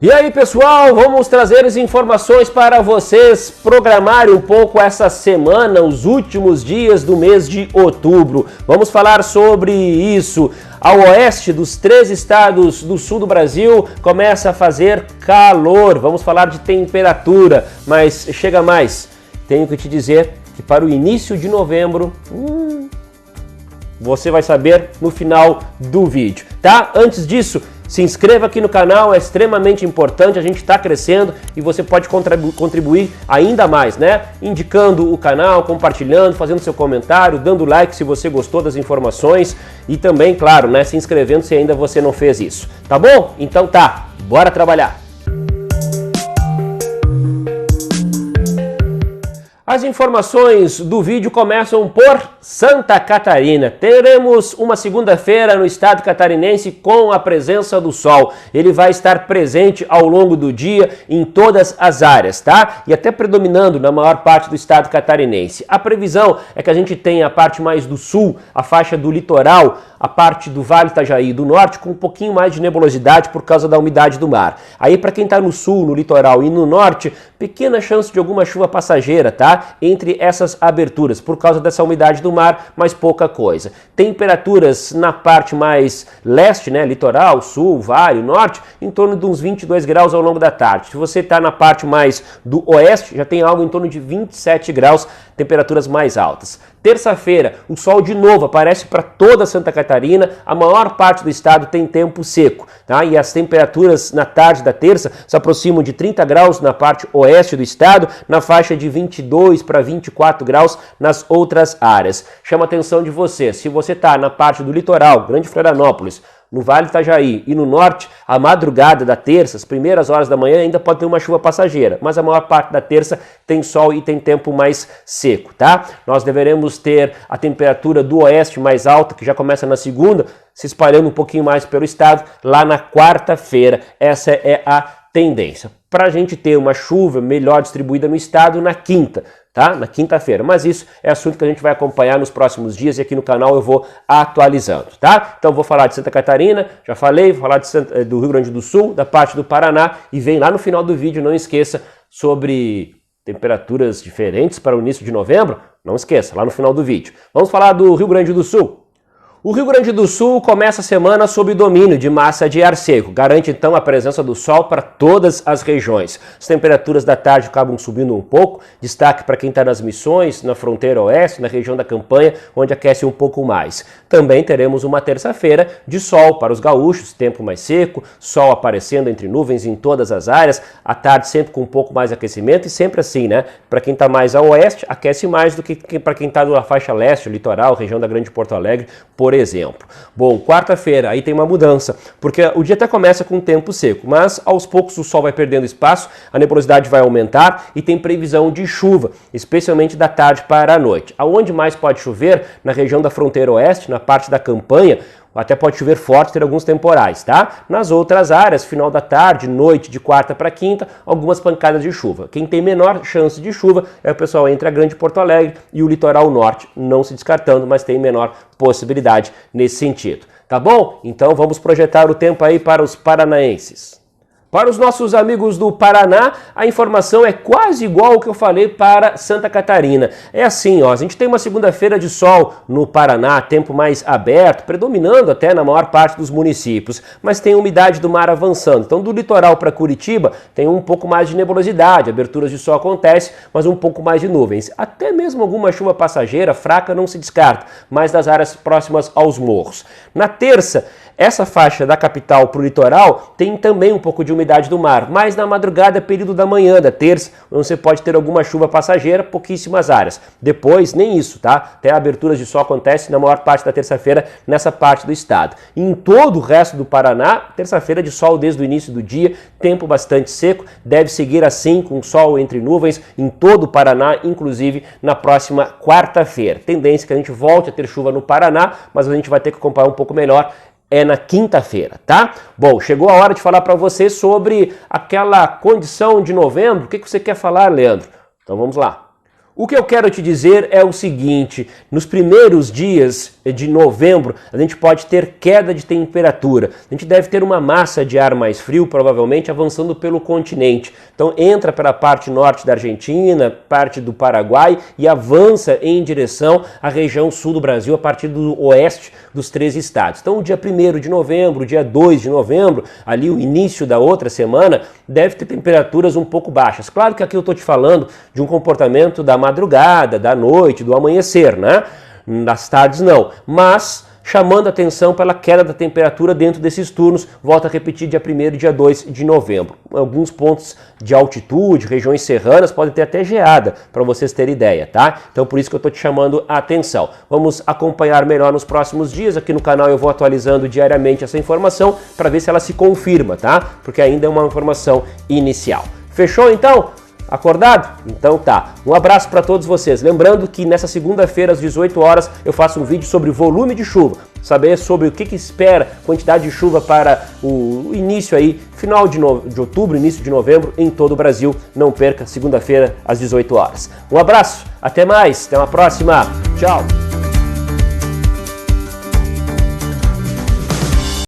E aí, pessoal, vamos trazer as informações para vocês programarem um pouco essa semana, os últimos dias do mês de outubro. Vamos falar sobre isso. Ao oeste dos 3 estados do sul do Brasil começa a fazer calor. Vamos falar de temperatura, mas chega mais. Tenho que te dizer que para o início de novembro, você vai saber no final do vídeo, tá? Antes disso, se inscreva aqui no canal, é extremamente importante, a gente está crescendo e você pode contribuir ainda mais, né? Indicando o canal, compartilhando, fazendo seu comentário, dando like se você gostou das informações e também, claro, né, se inscrevendo se ainda você não fez isso, tá bom? Então tá, bora trabalhar! As informações do vídeo começam por Santa Catarina. Teremos uma segunda-feira no estado catarinense com a presença do sol. Ele vai estar presente ao longo do dia em todas as áreas, tá? E até predominando na maior parte do estado catarinense. A previsão é que a gente tenha a parte mais do sul, a faixa do litoral, a parte do Vale Itajaí do norte com um pouquinho mais de nebulosidade por causa da umidade do mar. Aí para quem está no sul, no litoral e no norte, pequena chance de alguma chuva passageira, tá? Entre essas aberturas, por causa dessa umidade do mar, mas pouca coisa. Temperaturas na parte mais leste, né? Litoral, sul, vale, norte, em torno de uns 22 graus ao longo da tarde. Se você está na parte mais do oeste, já tem algo em torno de 27 graus, temperaturas mais altas. Terça-feira, o sol de novo aparece para toda Santa Catarina, a maior parte do estado tem tempo seco, tá? E as temperaturas na tarde da terça se aproximam de 30 graus na parte oeste do estado, na faixa de 22 para 24 graus nas outras áreas. Chama a atenção de você, se você está na parte do litoral, Grande Florianópolis, no Vale Itajaí e no norte, a madrugada da terça, as primeiras horas da manhã ainda pode ter uma chuva passageira, mas a maior parte da terça tem sol e tem tempo mais seco, tá? Nós deveremos ter a temperatura do oeste mais alta, que já começa na segunda, se espalhando um pouquinho mais pelo estado, lá na quarta-feira. Essa é a tendência. Para a gente ter uma chuva melhor distribuída no estado na quinta, tá? Na quinta-feira. Mas isso é assunto que a gente vai acompanhar nos próximos dias e aqui no canal eu vou atualizando, tá? Então vou falar de Santa Catarina, já falei, vou falar do Rio Grande do Sul, da parte do Paraná e vem lá no final do vídeo, não esqueça, sobre temperaturas diferentes para o início de novembro, não esqueça, lá no final do vídeo. Vamos falar do Rio Grande do Sul. O Rio Grande do Sul começa a semana sob domínio de massa de ar seco, garante então a presença do sol para todas as regiões. As temperaturas da tarde acabam subindo um pouco, destaque para quem está nas Missões, na fronteira oeste, na região da Campanha, onde aquece um pouco mais. Também teremos uma terça-feira de sol para os gaúchos, tempo mais seco, sol aparecendo entre nuvens em todas as áreas, à tarde sempre com um pouco mais de aquecimento e sempre assim, né? Para quem está mais a oeste, aquece mais do que para quem está na faixa leste, litoral, região da Grande Porto Alegre, por exemplo. Bom, quarta-feira aí tem uma mudança, porque o dia até começa com tempo seco, mas aos poucos o sol vai perdendo espaço, a nebulosidade vai aumentar e tem previsão de chuva, especialmente da tarde para a noite. Aonde mais pode chover? Na região da fronteira oeste, na parte da Campanha, até pode chover forte, ter alguns temporais, tá? Nas outras áreas, final da tarde, noite, de quarta para quinta, algumas pancadas de chuva. Quem tem menor chance de chuva é o pessoal entre a Grande Porto Alegre e o litoral norte, não se descartando, mas tem menor possibilidade nesse sentido, tá bom? Então vamos projetar o tempo aí para os paranaenses. Para os nossos amigos do Paraná, a informação é quase igual ao que eu falei para Santa Catarina. É assim, ó, a gente tem uma segunda-feira de sol no Paraná, tempo mais aberto, predominando até na maior parte dos municípios, mas tem umidade do mar avançando. Então, do litoral para Curitiba, tem um pouco mais de nebulosidade, aberturas de sol acontecem, mas um pouco mais de nuvens. Até mesmo alguma chuva passageira, fraca, não se descarta, mas das áreas próximas aos morros. Na terça, essa faixa da capital para o litoral tem também um pouco de umidade do mar, mas na madrugada, período da manhã da terça, você pode ter alguma chuva passageira, pouquíssimas áreas. Depois, nem isso, tá? Até aberturas de sol acontecem na maior parte da terça-feira nessa parte do estado. E em todo o resto do Paraná, terça-feira de sol desde o início do dia, tempo bastante seco, deve seguir assim com sol entre nuvens em todo o Paraná, inclusive na próxima quarta-feira. Tendência que a gente volte a ter chuva no Paraná, mas a gente vai ter que acompanhar um pouco melhor é na quinta-feira, tá? Bom, chegou a hora de falar para você sobre aquela condição de novembro. O que você quer falar, Leandro? Então vamos lá. O que eu quero te dizer é o seguinte: nos primeiros dias de novembro a gente pode ter queda de temperatura, a gente deve ter uma massa de ar mais frio, provavelmente avançando pelo continente. Então entra pela parte norte da Argentina, parte do Paraguai e avança em direção à região sul do Brasil a partir do oeste dos 13 estados. Então o dia 1º de novembro, dia 2 de novembro, ali o início da outra semana, deve ter temperaturas um pouco baixas. Claro que aqui eu estou te falando de um comportamento da madrugada, da noite, do amanhecer, né? Das tardes não, mas chamando atenção pela queda da temperatura dentro desses turnos, volto a repetir, dia 1º e dia 2 de novembro. Alguns pontos de altitude, regiões serranas, podem ter até geada, para vocês terem ideia, tá? Então por isso que eu estou te chamando a atenção. Vamos acompanhar melhor nos próximos dias, aqui no canal eu vou atualizando diariamente essa informação, para ver se ela se confirma, tá? Porque ainda é uma informação inicial. Fechou então? Acordado? Então tá. Um abraço para todos vocês. Lembrando que nessa segunda-feira às 18 horas eu faço um vídeo sobre volume de chuva. Saber sobre o que espera, quantidade de chuva para o início aí, final de outubro, início de novembro em todo o Brasil. Não perca, segunda-feira às 18 horas. Um abraço, até mais, até uma próxima. Tchau.